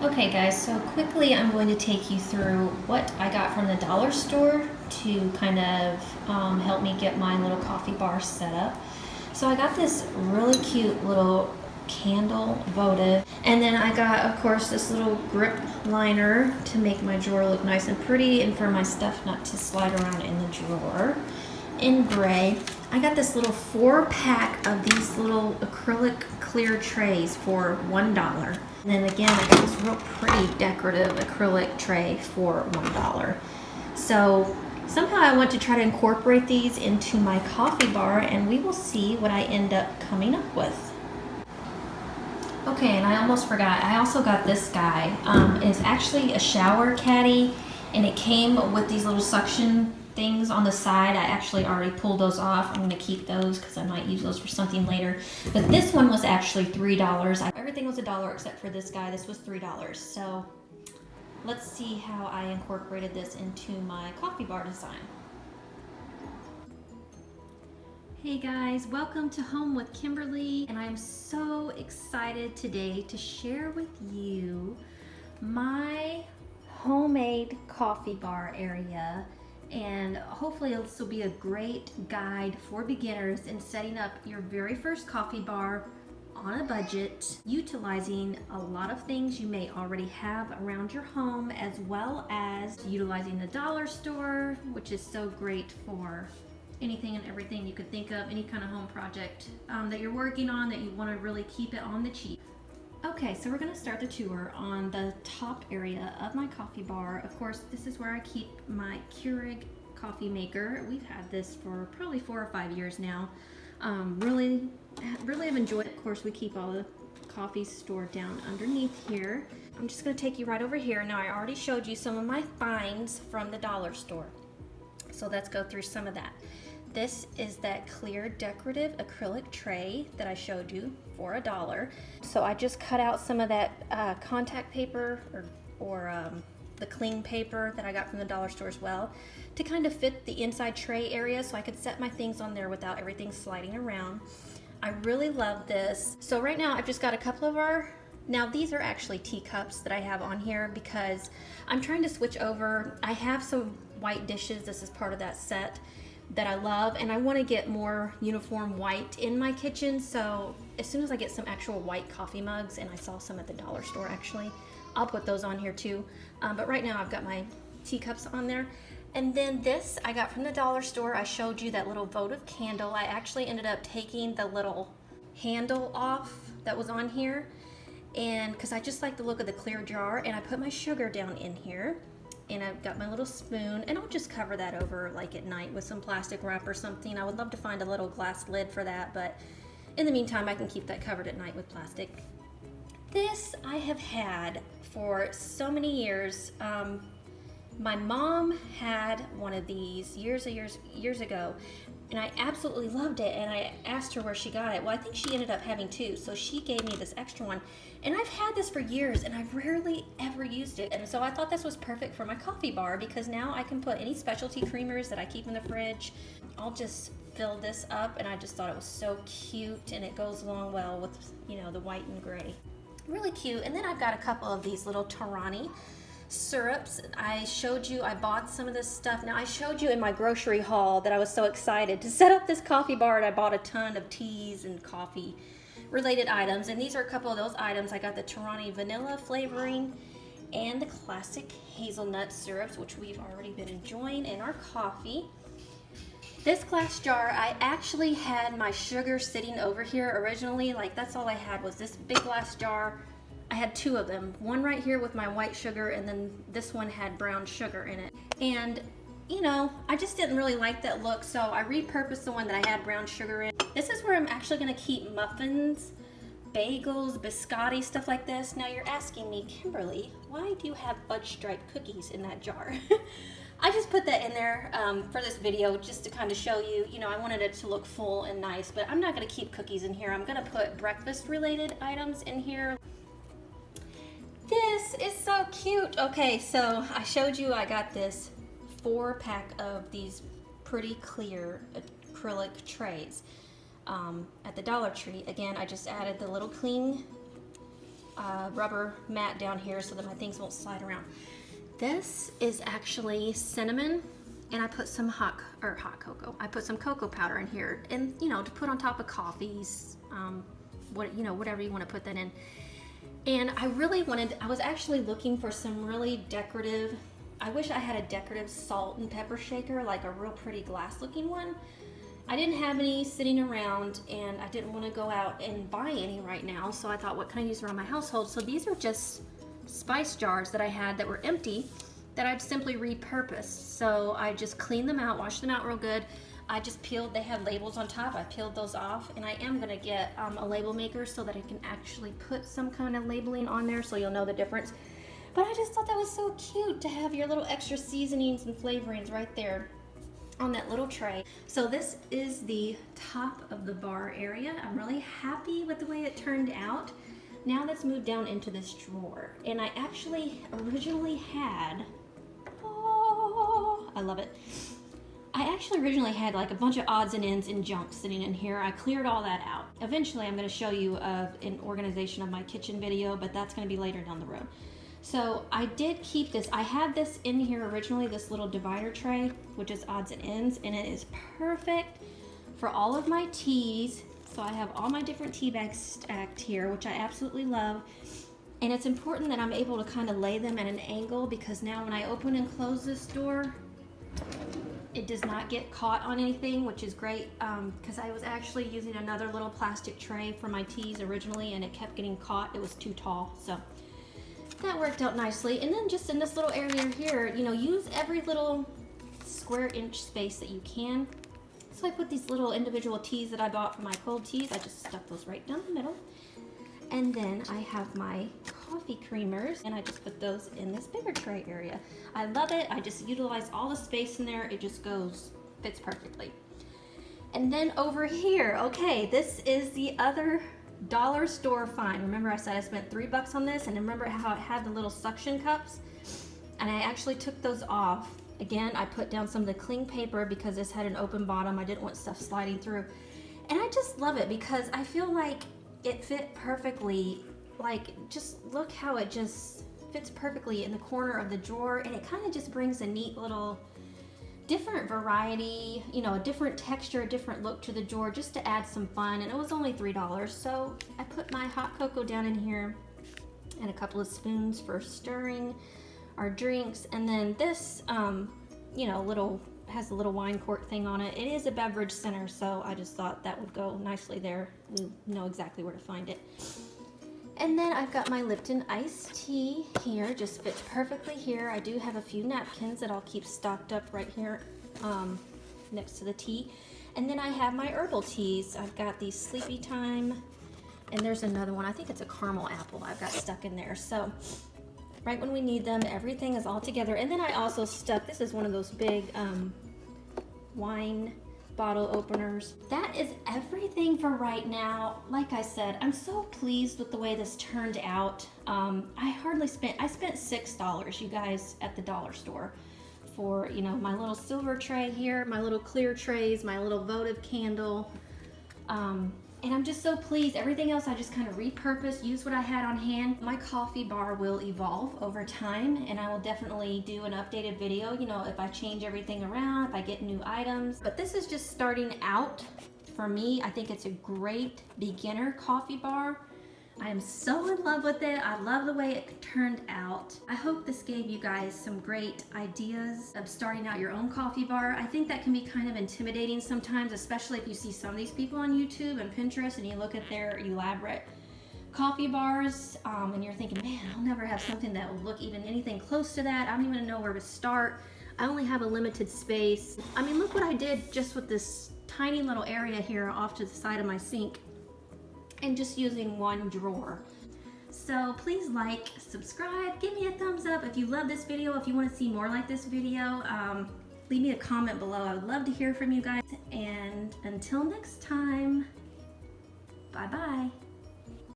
Okay guys, so quickly I'm going to take you through what I got from the dollar store to kind of help me get my little coffee bar set up. So I got this really cute little candle votive, and then I got, of course, this little grip liner to make my drawer look nice and pretty and for my stuff not to slide around in the drawer. In gray, I got this little 4-pack of these little acrylic clear trays for $1. And then again, I got this real pretty decorative acrylic tray for $1. So somehow I want to try to incorporate these into my coffee bar, and we will see what I end up coming up with. Okay, and I almost forgot, I also got this guy. It's actually a shower caddy, and it came with these little suction things on the side. I actually already pulled those off. I'm going to keep those because I might use those for something later. But this one was actually $3. Everything was $1 except for this guy. This was $3. So let's see how I incorporated this into my coffee bar design. Hey guys, welcome to Home with Kimberly, and I'm so excited today to share with you my homemade coffee bar area, and hopefully this will be a great guide for beginners in setting up your very first coffee bar on a budget, utilizing a lot of things you may already have around your home, as well as utilizing the dollar store, which is so great for anything and everything you could think of, any kind of home project that you're working on that you want to really keep it on the cheap. Okay, so we're going to start the tour on the top area of my coffee bar. Of course, this is where I keep my Keurig coffee maker. We've had this for probably 4 or 5 years now. Really have enjoyed it. Of course, we keep all the coffee stored down underneath here. I'm just going to take you right over here. Now, I already showed you some of my finds from the dollar store, so let's go through some of that. This is that clear decorative acrylic tray that I showed you for $1. So I just cut out some of that contact paper or the cling paper that I got from the dollar store as well to kind of fit the inside tray area so I could set my things on there without everything sliding around. I really love this. So right now I've just got a couple of now these are actually teacups that I have on here because I'm trying to switch over. I have some white dishes. This is part of that set that I love, and I want to get more uniform white in my kitchen. So as soon as I get some actual white coffee mugs, and I saw some at the dollar store actually, I'll put those on here too. But right now I've got my teacups on there. And then this I got from the dollar store. I showed you that little votive candle. I actually ended up taking the little handle off that was on here, and because I just like the look of the clear jar, and I put my sugar down in here. And I've got my little spoon, and I'll just cover that over like at night with some plastic wrap or something. I would love to find a little glass lid for that, but in the meantime I can keep that covered at night with plastic. This I have had for so many years. My mom had one of these years ago, and I absolutely loved it, and I asked her where she got it. Well, I think she ended up having two, so she gave me this extra one, and I've had this for years, and I've rarely ever used it. And so I thought this was perfect for my coffee bar because now I can put any specialty creamers that I keep in the fridge. I'll just fill this up, and I just thought it was so cute, and it goes along well with, you know, the white and gray. Really cute. And then I've got a couple of these little Torani syrups. I showed you, I bought some of this stuff. Now I showed you in my grocery haul that I was so excited to set up this coffee bar, and I bought a ton of teas and coffee related items, and these are a couple of those items. I got the Torani vanilla flavoring and the classic hazelnut syrups, which we've already been enjoying in our coffee. This glass jar, I actually had my sugar sitting over here originally. Like, that's all I had was this big glass jar. I had two of them, one right here with my white sugar, and then this one had brown sugar in it. And you know, I just didn't really like that look, so I repurposed the one that I had brown sugar in. This is where I'm actually gonna keep muffins, bagels, biscotti, stuff like this. Now you're asking me, Kimberly, why do you have fudge striped cookies in that jar? I just put that in there for this video just to kind of show you, you know, I wanted it to look full and nice, but I'm not gonna keep cookies in here. I'm gonna put breakfast related items in here. This is so cute. Okay, so I showed you I got this 4-pack of these pretty clear acrylic trays at the Dollar Tree. Again, I just added the little cling rubber mat down here so that my things won't slide around. This is actually cinnamon, and I put some hot cocoa. I put some cocoa powder in here, and you know, to put on top of coffees, whatever you want to put that in. And I was actually looking for some really decorative, I wish I had a decorative salt and pepper shaker, like a real pretty glass looking one. I didn't have any sitting around, and I didn't want to go out and buy any right now, so I thought, what can I use around my household? So these are just spice jars that I had that were empty that I'd simply repurposed. So I just cleaned them out, washed them out real good. I just peeled, they had labels on top, I peeled those off, and I am gonna get a label maker so that I can actually put some kind of labeling on there so you'll know the difference. But I just thought that was so cute to have your little extra seasonings and flavorings right there on that little tray. So this is the top of the bar area. I'm really happy with the way it turned out. Now let's move down into this drawer. And I actually originally had, oh, I love it. I actually originally had like a bunch of odds and ends and junk sitting in here. I cleared all that out. Eventually I'm gonna show you an organization of my kitchen video, but that's gonna be later down the road. So I did keep this. I had this in here originally, this little divider tray, which is odds and ends, and it is perfect for all of my teas. So I have all my different tea bags stacked here, which I absolutely love. And it's important that I'm able to kind of lay them at an angle, because now when I open and close this door, it does not get caught on anything, which is great, because I was actually using another little plastic tray for my teas originally, and it kept getting caught. It was too tall, so that worked out nicely. And then just in this little area here, you know, use every little square inch space that you can. So I put these little individual teas that I bought for my cold teas. I just stuck those right down the middle. And then I have my coffee creamers, and I just put those in this bigger tray area. I love it. I just utilize all the space in there. It just fits perfectly. And then over here, okay, this is the other dollar store find. Remember I said I spent $3 on this, and remember how it had the little suction cups? And I actually took those off. Again, I put down some of the cling paper because this had an open bottom. I didn't want stuff sliding through. And I just love it because I feel like it fit perfectly. Like, just look how it just fits perfectly in the corner of the drawer, and it kind of just brings a neat little different variety, you know, a different texture, a different look to the drawer, just to add some fun. And it was only $3. So I put my hot cocoa down in here and a couple of spoons for stirring our drinks. And then this, you know, has a little wine cork thing on it. It is a beverage center, so I just thought that would go nicely there. We know exactly where to find it. And then I've got my Lipton iced tea here, just fits perfectly here. I do have a few napkins that I'll keep stocked up right here next to the tea. And then I have my herbal teas. I've got the Sleepy Time, and there's another one. I think it's a caramel apple I've got stuck in there. So right when we need them, everything is all together. And then I also stuck, this is one of those big wine bottle openers. That is everything for right now. Like I said, I'm so pleased with the way this turned out. I spent $6, you guys, at the dollar store for, you know, my little silver tray here, my little clear trays, my little votive candle. And I'm just so pleased. Everything else I just kind of repurposed, used what I had on hand. My coffee bar will evolve over time, and I will definitely do an updated video, you know, if I change everything around, if I get new items. But this is just starting out. For me, I think it's a great beginner coffee bar. I am so in love with it. I love the way it turned out. I hope this gave you guys some great ideas of starting out your own coffee bar. I think that can be kind of intimidating sometimes, especially if you see some of these people on YouTube and Pinterest and you look at their elaborate coffee bars and you're thinking, man, I'll never have something that will look even anything close to that. I don't even know where to start. I only have a limited space. I mean, look what I did just with this tiny little area here off to the side of my sink, and just using one drawer. So please like, subscribe, give me a thumbs up if you love this video. If you want to see more like this video, leave me a comment below. I would love to hear from you guys. And until next time, bye-bye.